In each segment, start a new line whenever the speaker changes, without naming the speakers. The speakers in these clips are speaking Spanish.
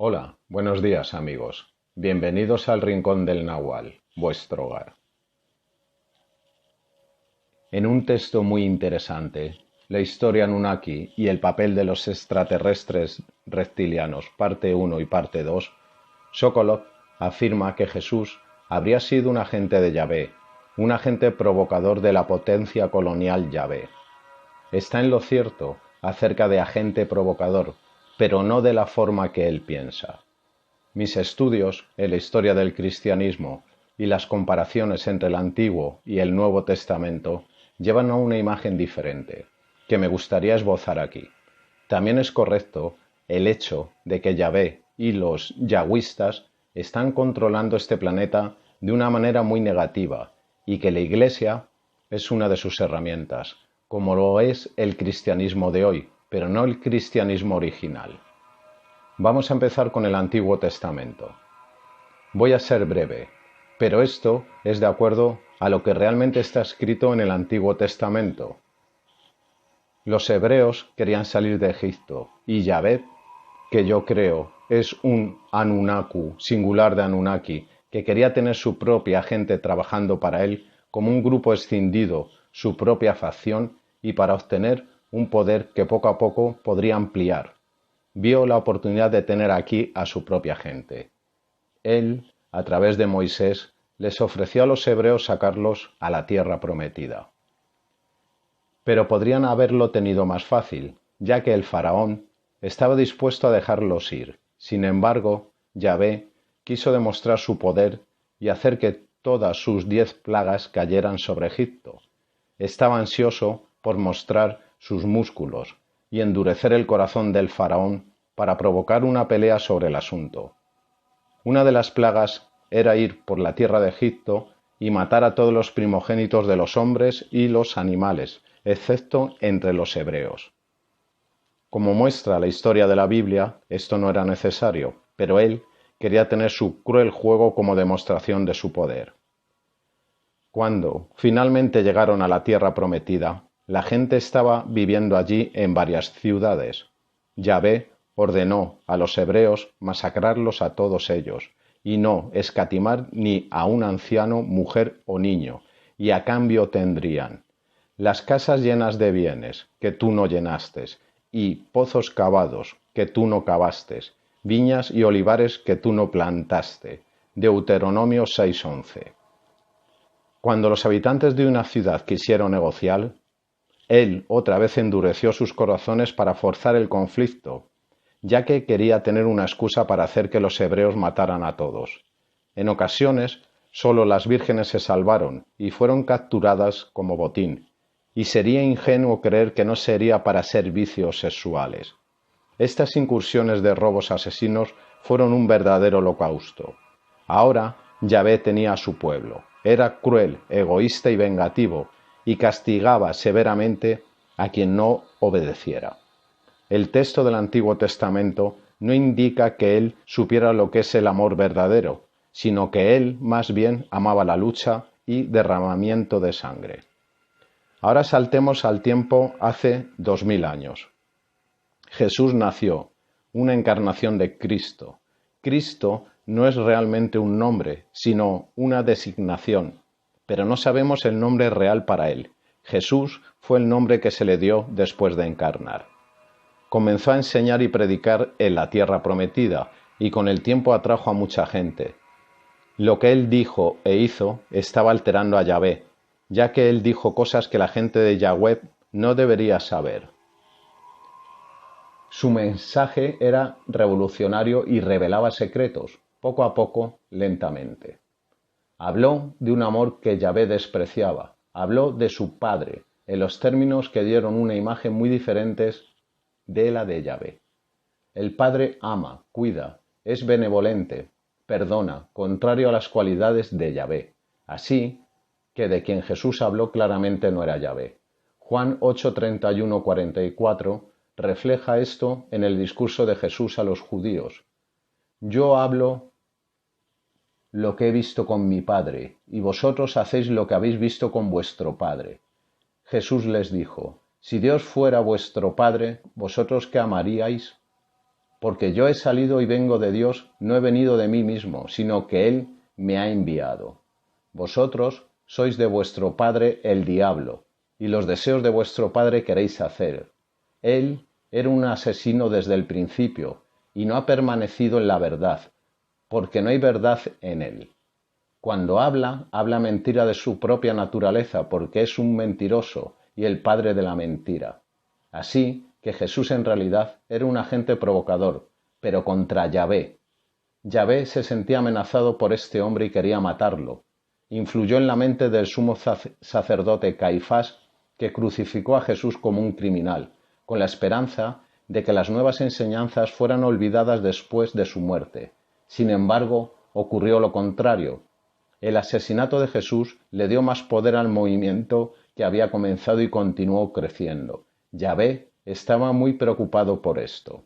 Hola, buenos días amigos. Bienvenidos al Rincón del Nahual, vuestro hogar. En un texto muy interesante, la historia Anunnaki y el papel de los extraterrestres reptilianos, parte 1 y parte 2, Sokolov afirma que Jesús habría sido un agente de Yahvé, un agente provocador de la potencia colonial Yahvé. Está en lo cierto acerca de agente provocador, pero no de la forma que él piensa. Mis estudios en la historia del cristianismo y las comparaciones entre el Antiguo y el Nuevo Testamento llevan a una imagen diferente, que me gustaría esbozar aquí. También es correcto el hecho de que Yahvé y los yahwistas están controlando este planeta de una manera muy negativa y que la Iglesia es una de sus herramientas, como lo es el cristianismo de hoy, pero no el cristianismo original. Vamos a empezar con el Antiguo Testamento. Voy a ser breve, pero esto es de acuerdo a lo que realmente está escrito en el Antiguo Testamento. Los hebreos querían salir de Egipto y Yahvé, que yo creo es un Anunnaku, singular de Anunnaki, que quería tener su propia gente trabajando para él como un grupo escindido, su propia facción y para obtener un poder que poco a poco podría ampliar. Vio la oportunidad de tener aquí a su propia gente. Él, a través de Moisés, les ofreció a los hebreos sacarlos a la tierra prometida. Pero podrían haberlo tenido más fácil, ya que el faraón estaba dispuesto a dejarlos ir. Sin embargo, Yahvé quiso demostrar su poder y hacer que todas sus 10 plagas cayeran sobre Egipto. Estaba ansioso por mostrar sus músculos y endurecer el corazón del faraón para provocar una pelea sobre el asunto. Una de las plagas era ir por la tierra de Egipto y matar a todos los primogénitos de los hombres y los animales, excepto entre los hebreos. Como muestra la historia de la Biblia, esto no era necesario, pero él quería tener su cruel juego como demostración de su poder. Cuando finalmente llegaron a la tierra prometida, la gente estaba viviendo allí en varias ciudades. Yahvé ordenó a los hebreos masacrarlos a todos ellos, y no escatimar ni a un anciano, mujer o niño, y a cambio tendrían las casas llenas de bienes que tú no llenaste, y pozos cavados que tú no cavaste, viñas y olivares que tú no plantaste. Deuteronomio 6:11. Cuando los habitantes de una ciudad quisieron negociar, él otra vez endureció sus corazones para forzar el conflicto, ya que quería tener una excusa para hacer que los hebreos mataran a todos. En ocasiones, solo las vírgenes se salvaron y fueron capturadas como botín, y sería ingenuo creer que no sería para servicios sexuales. Estas incursiones de robos asesinos fueron un verdadero holocausto. Ahora Yahvé tenía a su pueblo. Era cruel, egoísta y vengativo, y castigaba severamente a quien no obedeciera. El texto del Antiguo Testamento no indica que él supiera lo que es el amor verdadero, sino que él más bien amaba la lucha y derramamiento de sangre. Ahora saltemos al tiempo hace 2000 años. Jesús nació, una encarnación de Cristo. Cristo no es realmente un nombre, sino una designación, pero no sabemos el nombre real para él. Jesús fue el nombre que se le dio después de encarnar. Comenzó a enseñar y predicar en la tierra prometida, y con el tiempo atrajo a mucha gente. Lo que él dijo e hizo estaba alterando a Yahvé, ya que él dijo cosas que la gente de Yahweh no debería saber. Su mensaje era revolucionario y revelaba secretos, poco a poco, lentamente. Habló de un amor que Yahvé despreciaba, habló de su padre, en los términos que dieron una imagen muy diferente de la de Yahvé. El Padre ama, cuida, es benevolente, perdona, contrario a las cualidades de Yahvé. Así que de quien Jesús habló claramente no era Yahvé. Juan 8:31-44 refleja esto en el discurso de Jesús a los judíos. Yo hablo lo que he visto con mi Padre, y vosotros hacéis lo que habéis visto con vuestro Padre. Jesús les dijo, si Dios fuera vuestro Padre, ¿vosotros qué amaríais? porque yo he salido y vengo de Dios, no he venido de mí mismo, sino que Él me ha enviado. Vosotros sois de vuestro padre el diablo, y los deseos de vuestro padre queréis hacer. Él era un asesino desde el principio, y no ha permanecido en la verdad, porque no hay verdad en él. Cuando habla, habla mentira de su propia naturaleza, porque es un mentiroso y el padre de la mentira. Así que Jesús en realidad era un agente provocador, pero contra Yahvé. Yahvé se sentía amenazado por este hombre y quería matarlo. Influyó en la mente del sumo sacerdote Caifás, que crucificó a Jesús como un criminal, con la esperanza de que las nuevas enseñanzas fueran olvidadas después de su muerte. Sin embargo, ocurrió lo contrario. El asesinato de Jesús le dio más poder al movimiento que había comenzado y continuó creciendo. Yahvé estaba muy preocupado por esto.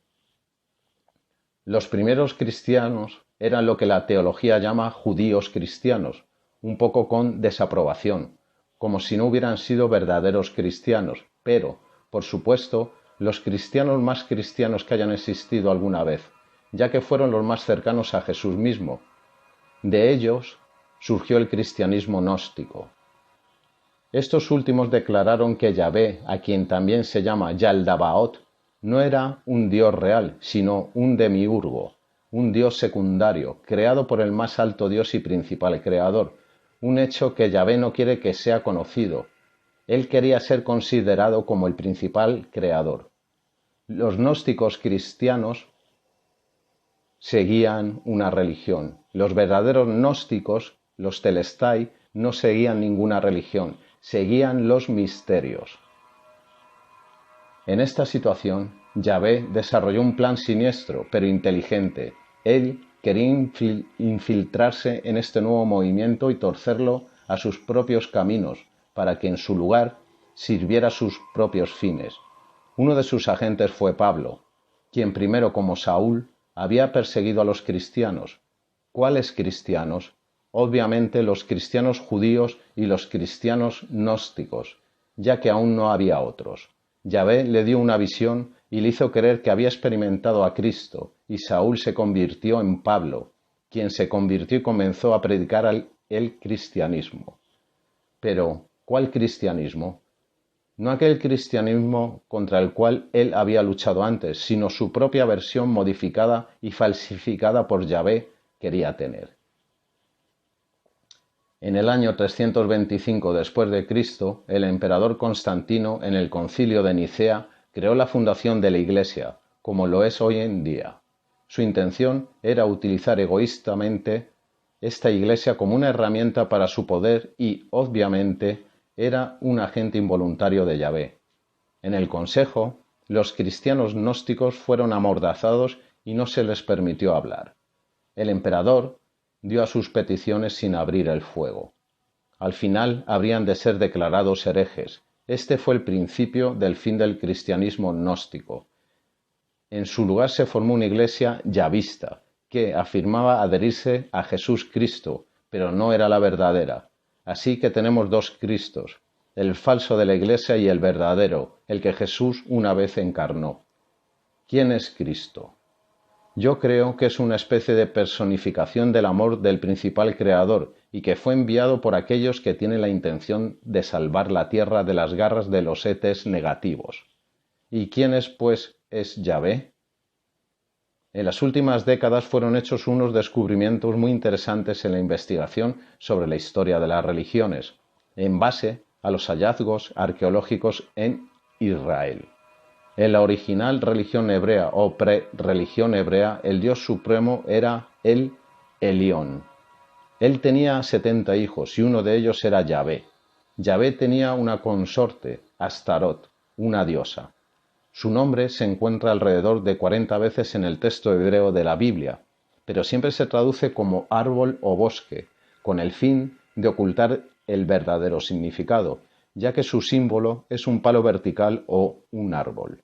Los primeros cristianos eran lo que la teología llama judíos cristianos, un poco con desaprobación, como si no hubieran sido verdaderos cristianos, pero, por supuesto, los cristianos más cristianos que hayan existido alguna vez, ya que fueron los más cercanos a Jesús mismo. De ellos surgió el cristianismo gnóstico. Estos últimos declararon que Yahvé, a quien también se llama Yaldabaoth, no era un dios real, sino un demiurgo, un dios secundario, creado por el más alto dios y principal creador, un hecho que Yahvé no quiere que sea conocido. Él quería ser considerado como el principal creador. Los gnósticos cristianos seguían una religión. Los verdaderos gnósticos, los telestai, no seguían ninguna religión, seguían los misterios. En esta situación, Yahvé desarrolló un plan siniestro, pero inteligente. Él quería infiltrarse en este nuevo movimiento y torcerlo a sus propios caminos, para que en su lugar sirviera sus propios fines. Uno de sus agentes fue Pablo, quien primero como Saúl había perseguido a los cristianos. ¿Cuáles cristianos? Obviamente los cristianos judíos y los cristianos gnósticos, ya que aún no había otros. Yahvé le dio una visión y le hizo creer que había experimentado a Cristo, y Saúl se convirtió en Pablo, quien se convirtió y comenzó a predicar el cristianismo. Pero, ¿cuál cristianismo? No aquel cristianismo contra el cual él había luchado antes, sino su propia versión modificada y falsificada por Yahvé quería tener. En el año 325 después de Cristo, el emperador Constantino, en el Concilio de Nicea, creó la fundación de la Iglesia, como lo es hoy en día. Su intención era utilizar egoístamente esta Iglesia como una herramienta para su poder y, obviamente, era un agente involuntario de Yahvé. En el Consejo, los cristianos gnósticos fueron amordazados y no se les permitió hablar. El emperador dio a sus peticiones sin abrir el fuego. Al final habrían de ser declarados herejes. Este fue el principio del fin del cristianismo gnóstico. En su lugar se formó una iglesia yavista, que afirmaba adherirse a Jesús Cristo, pero no era la verdadera. Así que tenemos dos Cristos, el falso de la iglesia y el verdadero, el que Jesús una vez encarnó. ¿Quién es Cristo? Yo creo que es una especie de personificación del amor del principal creador y que fue enviado por aquellos que tienen la intención de salvar la tierra de las garras de los etes negativos. ¿Y quién es, pues, es Yahvé? En las últimas décadas fueron hechos unos descubrimientos muy interesantes en la investigación sobre la historia de las religiones, en base a los hallazgos arqueológicos en Israel. En la original religión hebrea o pre-religión hebrea, el dios supremo era el Elión. Él tenía 70 hijos y uno de ellos era Yahvé. Yahvé tenía una consorte, Astarot, una diosa. Su nombre se encuentra alrededor de 40 veces en el texto hebreo de la Biblia, pero siempre se traduce como árbol o bosque, con el fin de ocultar el verdadero significado, ya que su símbolo es un palo vertical o un árbol.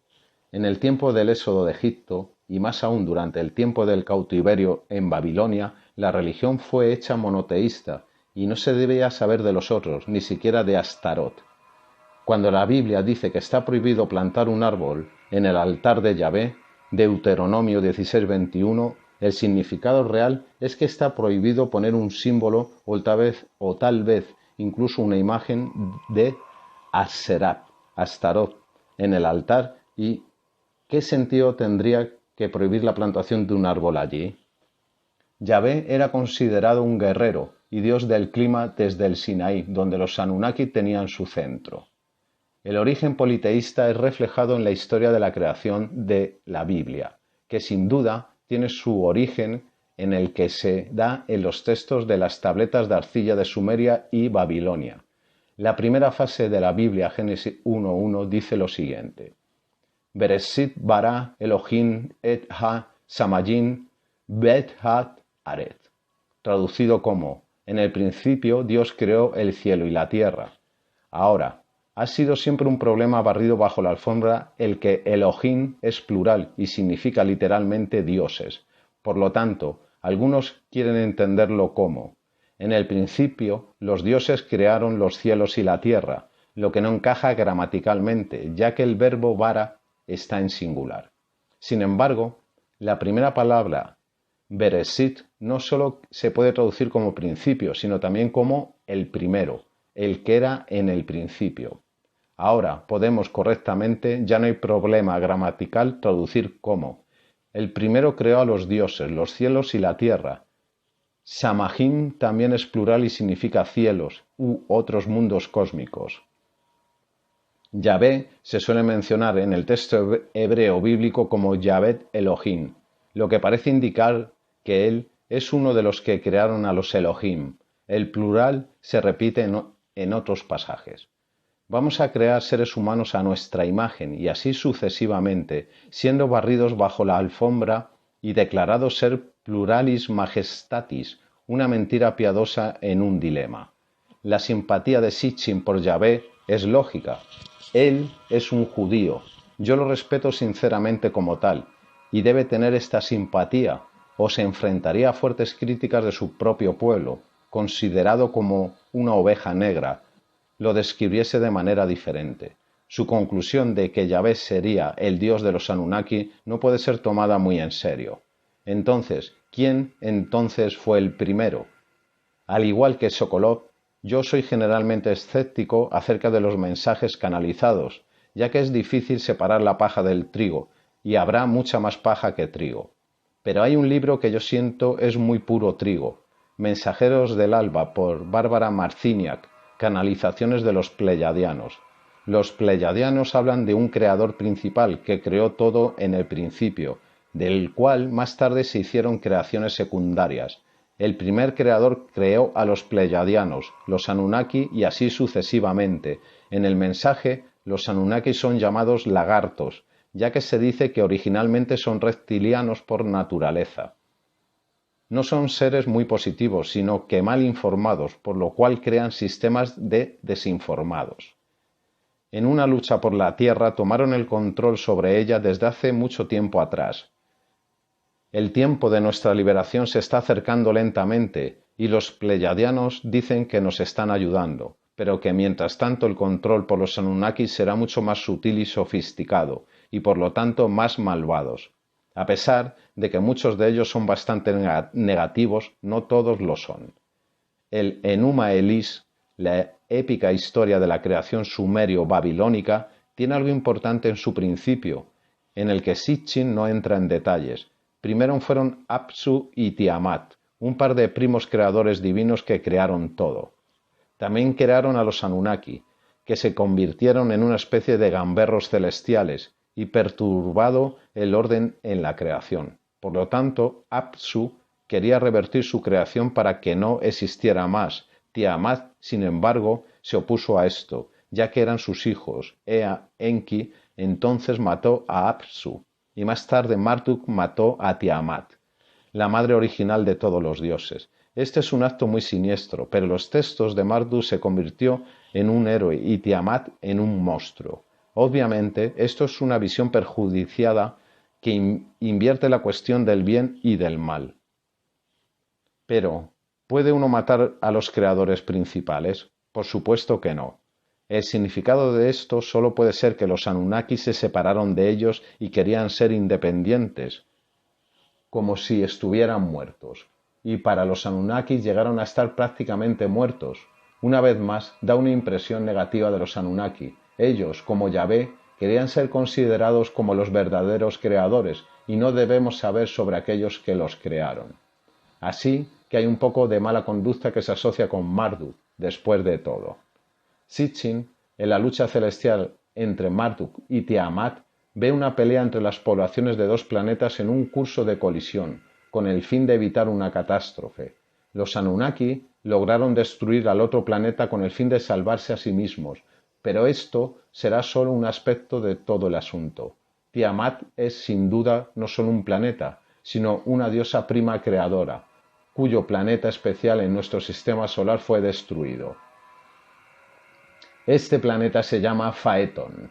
En el tiempo del éxodo de Egipto, y más aún durante el tiempo del cautiverio en Babilonia, la religión fue hecha monoteísta y no se debía saber de los otros, ni siquiera de Astarot. Cuando la Biblia dice que está prohibido plantar un árbol en el altar de Yahvé, Deuteronomio 16:21, el significado real es que está prohibido poner un símbolo o tal vez incluso una imagen de Astaroth en el altar. ¿Y qué sentido tendría que prohibir la plantación de un árbol allí? Yahvé era considerado un guerrero y dios del clima desde el Sinaí, donde los Anunnaki tenían su centro. El origen politeísta es reflejado en la historia de la creación de la Biblia, que sin duda tiene su origen en el que se da en los textos de las tabletas de arcilla de Sumeria y Babilonia. La primera fase de la Biblia, Génesis 1:1, dice lo siguiente: Bereshit bara Elohim et ha Samayim bet ha Aret, traducido como: en el principio Dios creó el cielo y la tierra. Ahora, ha sido siempre un problema barrido bajo la alfombra el que Elohim es plural y significa literalmente dioses. Por lo tanto, algunos quieren entenderlo como: en el principio los dioses crearon los cielos y la tierra, lo que no encaja gramaticalmente, ya que el verbo bara está en singular. Sin embargo, la primera palabra Bereshit no solo se puede traducir como principio, sino también como el primero, el que era en el principio. Ahora podemos correctamente, ya no hay problema gramatical, traducir como: el primero creó a los dioses, los cielos y la tierra. Samahim también es plural y significa cielos u otros mundos cósmicos. Yahvé se suele mencionar en el texto hebreo bíblico como Yahvé Elohim, lo que parece indicar que él es uno de los que crearon a los Elohim. El plural se repite en otros pasajes. Vamos a crear seres humanos a nuestra imagen y así sucesivamente, siendo barridos bajo la alfombra y declarados ser pluralis majestatis, una mentira piadosa en un dilema. La simpatía de Sitchin por Yahvé es lógica. Él es un judío. Yo lo respeto sinceramente como tal, y debe tener esta simpatía, o se enfrentaría a fuertes críticas de su propio pueblo, considerado como una oveja negra, lo describiese de manera diferente. Su conclusión de que Yahvé sería el dios de los Anunnaki no puede ser tomada muy en serio. Entonces, ¿quién entonces fue el primero? Al igual que Sokolov, yo soy generalmente escéptico acerca de los mensajes canalizados, ya que es difícil separar la paja del trigo, y habrá mucha más paja que trigo. Pero hay un libro que yo siento es muy puro trigo, Mensajeros del Alba, por Bárbara Marciniak, canalizaciones de los Pleiadianos. Los Pleiadianos hablan de un creador principal que creó todo en el principio, del cual más tarde se hicieron creaciones secundarias. El primer creador creó a los Pleiadianos, los Anunnaki y así sucesivamente. En el mensaje, los Anunnaki son llamados lagartos, ya que se dice que originalmente son reptilianos por naturaleza. No son seres muy positivos, sino que mal informados, por lo cual crean sistemas de desinformados. En una lucha por la Tierra tomaron el control sobre ella desde hace mucho tiempo atrás. El tiempo de nuestra liberación se está acercando lentamente y los Pleiadianos dicen que nos están ayudando, pero que mientras tanto el control por los Anunnaki será mucho más sutil y sofisticado, y por lo tanto más malvados. A pesar de que muchos de ellos son bastante negativos, no todos lo son. El Enuma Elis, la épica historia de la creación sumerio-babilónica, tiene algo importante en su principio, en el que Sitchin no entra en detalles. Primero fueron Apsu y Tiamat, un par de primos creadores divinos que crearon todo. También crearon a los Anunnaki, que se convirtieron en una especie de gamberros celestiales y perturbado el orden en la creación. Por lo tanto, Apsu quería revertir su creación para que no existiera más. Tiamat, sin embargo, se opuso a esto, ya que eran sus hijos. Ea, Enki, entonces mató a Apsu, y más tarde Marduk mató a Tiamat, la madre original de todos los dioses. Este es un acto muy siniestro, pero en los textos de Marduk se convirtió en un héroe y Tiamat en un monstruo. Obviamente, esto es una visión perjudiciada que invierte la cuestión del bien y del mal. Pero, ¿puede uno matar a los creadores principales? Por supuesto que no. El significado de esto solo puede ser que los Anunnaki se separaron de ellos y querían ser independientes, como si estuvieran muertos. Y para los Anunnaki llegaron a estar prácticamente muertos. Una vez más, da una impresión negativa de los Anunnaki. Ellos, como Yahvé, querían ser considerados como los verdaderos creadores y no debemos saber sobre aquellos que los crearon. Así que hay un poco de mala conducta que se asocia con Marduk, después de todo. Sitchin, en la lucha celestial entre Marduk y Tiamat, ve una pelea entre las poblaciones de dos planetas en un curso de colisión, con el fin de evitar una catástrofe. Los Anunnaki lograron destruir al otro planeta con el fin de salvarse a sí mismos, pero esto será solo un aspecto de todo el asunto. Tiamat es sin duda no solo un planeta, sino una diosa prima creadora, cuyo planeta especial en nuestro sistema solar fue destruido. Este planeta se llama Phaethon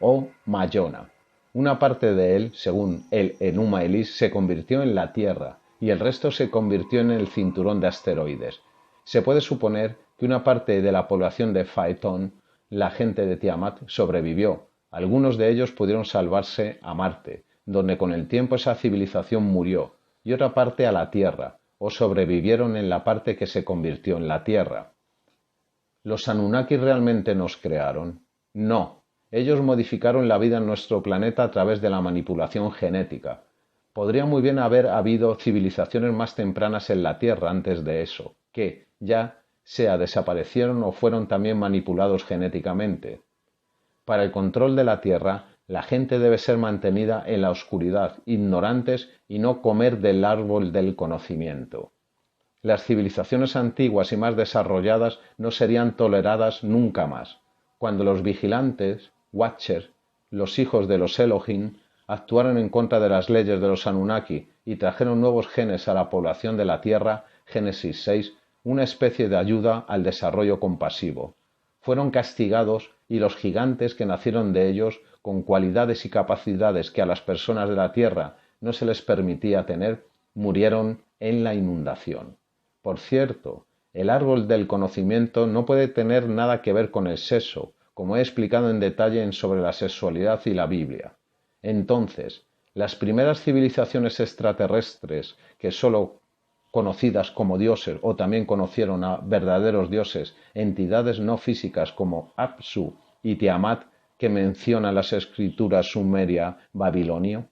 o Mayona. Una parte de él, según el Enuma Elis, se convirtió en la Tierra y el resto se convirtió en el cinturón de asteroides. Se puede suponer que una parte de la población de Phaethon, la gente de Tiamat, sobrevivió. Algunos de ellos pudieron salvarse a Marte, donde con el tiempo esa civilización murió, y otra parte a la Tierra, o sobrevivieron en la parte que se convirtió en la Tierra. ¿Los Anunnaki realmente nos crearon? No, ellos modificaron la vida en nuestro planeta a través de la manipulación genética. Podría muy bien haber habido civilizaciones más tempranas en la Tierra antes de eso, que, ya sea desaparecieron o fueron también manipulados genéticamente. Para el control de la Tierra, la gente debe ser mantenida en la oscuridad, ignorantes y no comer del árbol del conocimiento. Las civilizaciones antiguas y más desarrolladas no serían toleradas nunca más. Cuando los vigilantes, Watcher, los hijos de los Elohim, actuaron en contra de las leyes de los Anunnaki y trajeron nuevos genes a la población de la Tierra, Génesis 6, una especie de ayuda al desarrollo compasivo. Fueron castigados y los gigantes que nacieron de ellos, con cualidades y capacidades que a las personas de la Tierra no se les permitía tener, murieron en la inundación. Por cierto, el árbol del conocimiento no puede tener nada que ver con el sexo, como he explicado en detalle sobre la sexualidad y la Biblia. Entonces, las primeras civilizaciones extraterrestres, que sólo conocidas como dioses o también conocieron a verdaderos dioses, entidades no físicas como Apsu y Tiamat, que mencionan las escrituras sumeria babilonio?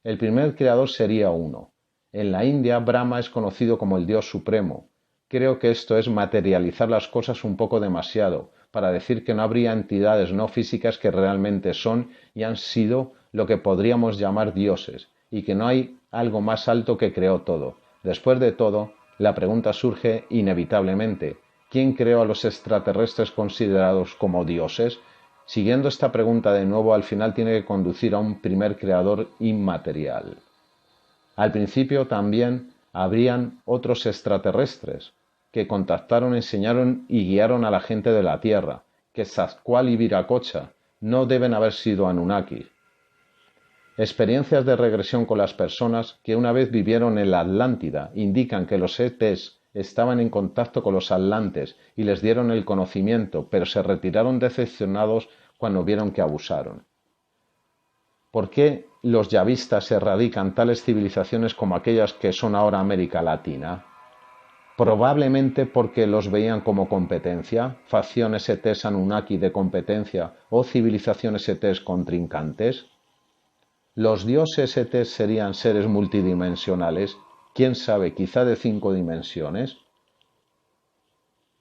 El primer creador sería uno. En la India, Brahma es conocido como el Dios Supremo. Creo que esto es materializar las cosas un poco demasiado, para decir que no habría entidades no físicas que realmente son y han sido lo que podríamos llamar dioses, y que no hay algo más alto que creó todo. Después de todo, la pregunta surge inevitablemente: ¿quién creó a los extraterrestres considerados como dioses? Siguiendo esta pregunta de nuevo, al final tiene que conducir a un primer creador inmaterial. Al principio también habrían otros extraterrestres, que contactaron, enseñaron y guiaron a la gente de la Tierra, que Quetzalcóatl y Viracocha no deben haber sido Anunnaki. Experiencias de regresión con las personas que una vez vivieron en la Atlántida indican que los ETs estaban en contacto con los atlantes y les dieron el conocimiento, pero se retiraron decepcionados cuando vieron que abusaron. ¿Por qué los yavistas erradican tales civilizaciones como aquellas que son ahora América Latina? Probablemente porque los veían como competencia, facciones ETs Anunnaki de competencia o civilizaciones ETs contrincantes. ¿Los dioses ETs serían seres multidimensionales? ¿Quién sabe, quizá de 5 dimensiones?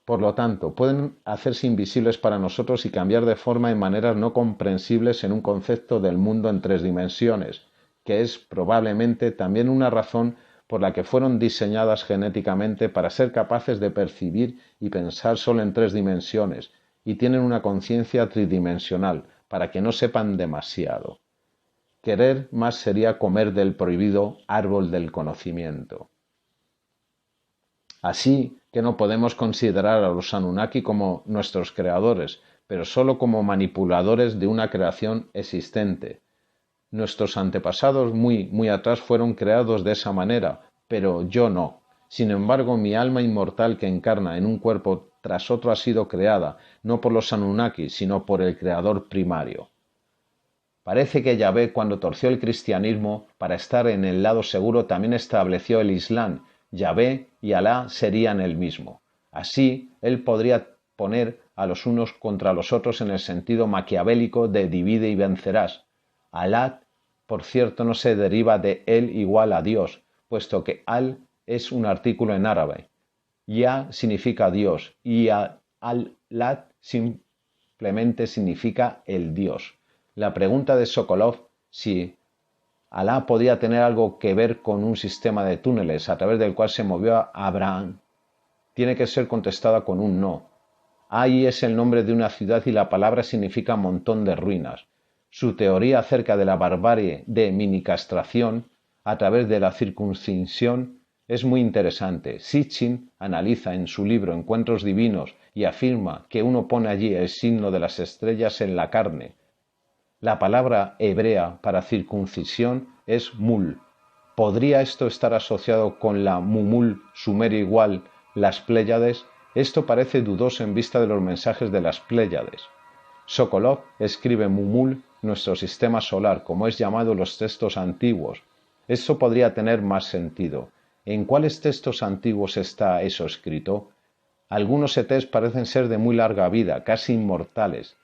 Por lo tanto, pueden hacerse invisibles para nosotros y cambiar de forma en maneras no comprensibles en un concepto del mundo en 3 dimensiones, que es probablemente también una razón por la que fueron diseñadas genéticamente para ser capaces de percibir y pensar solo en 3 dimensiones, y tienen una conciencia tridimensional, para que no sepan demasiado. Querer más sería comer del prohibido árbol del conocimiento. Así que no podemos considerar a los Anunnaki como nuestros creadores, pero solo como manipuladores de una creación existente. Nuestros antepasados muy atrás fueron creados de esa manera, pero yo no. Sin embargo, mi alma inmortal que encarna en un cuerpo tras otro ha sido creada, no por los Anunnaki, sino por el creador primario. Parece que Yahvé, cuando torció el cristianismo para estar en el lado seguro, también estableció el Islam. Yahvé y Alá serían el mismo. Así, él podría poner a los unos contra los otros en el sentido maquiavélico de divide y vencerás. Alá, por cierto, no se deriva de él igual a Dios, puesto que al es un artículo en árabe. Ya significa Dios y al-Lat simplemente significa el Dios. La pregunta de Sokolov, si Alá podía tener algo que ver con un sistema de túneles a través del cual se movió a Abraham, tiene que ser contestada con un no. Ahí es el nombre de una ciudad y la palabra significa montón de ruinas. Su teoría acerca de la barbarie de minicastración a través de la circuncisión es muy interesante. Sitchin analiza en su libro Encuentros Divinos y afirma que uno pone allí el signo de las estrellas en la carne. La palabra hebrea para circuncisión es mul. ¿Podría esto estar asociado con la mumul sumerio igual las Pléyades? Esto parece dudoso en vista de los mensajes de las Pléyades. Sokolov escribe mumul, nuestro sistema solar, como es llamado en los textos antiguos. Esto podría tener más sentido. ¿En cuáles textos antiguos está eso escrito? Algunos ETs parecen ser de muy larga vida, casi inmortales.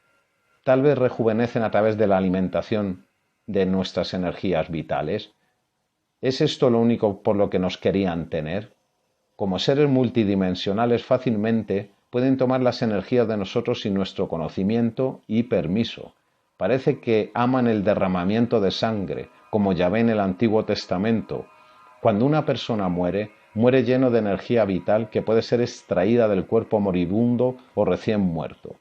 Tal vez rejuvenecen a través de la alimentación de nuestras energías vitales. ¿Es esto lo único por lo que nos querían tener? Como seres multidimensionales fácilmente pueden tomar las energías de nosotros sin nuestro conocimiento y permiso. Parece que aman el derramamiento de sangre, como Yahvé en el Antiguo Testamento. Cuando una persona muere, muere lleno de energía vital que puede ser extraída del cuerpo moribundo o recién muerto.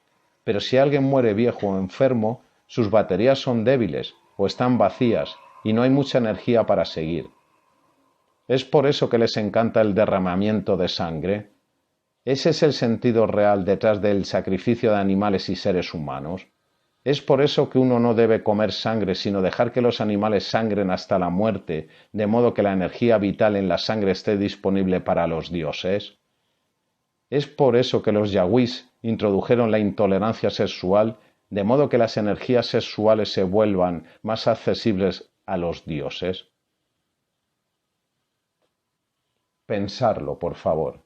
Pero si alguien muere viejo o enfermo, sus baterías son débiles o están vacías y no hay mucha energía para seguir. ¿Es por eso que les encanta el derramamiento de sangre? ¿Ese es el sentido real detrás del sacrificio de animales y seres humanos? ¿Es por eso que uno no debe comer sangre, sino dejar que los animales sangren hasta la muerte, de modo que la energía vital en la sangre esté disponible para los dioses? ¿Es por eso que los yagüís introdujeron la intolerancia sexual, de modo que las energías sexuales se vuelvan más accesibles a los dioses? Pensarlo, por favor.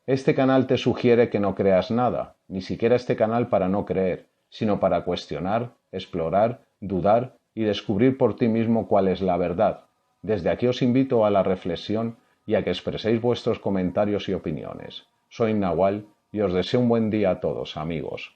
Este canal te sugiere que no creas nada, ni siquiera este canal para no creer, sino para cuestionar, explorar, dudar y descubrir por ti mismo cuál es la verdad. Desde aquí os invito a la reflexión y a que expreséis vuestros comentarios y opiniones. Soy Nahual y os deseo un buen día a todos, amigos.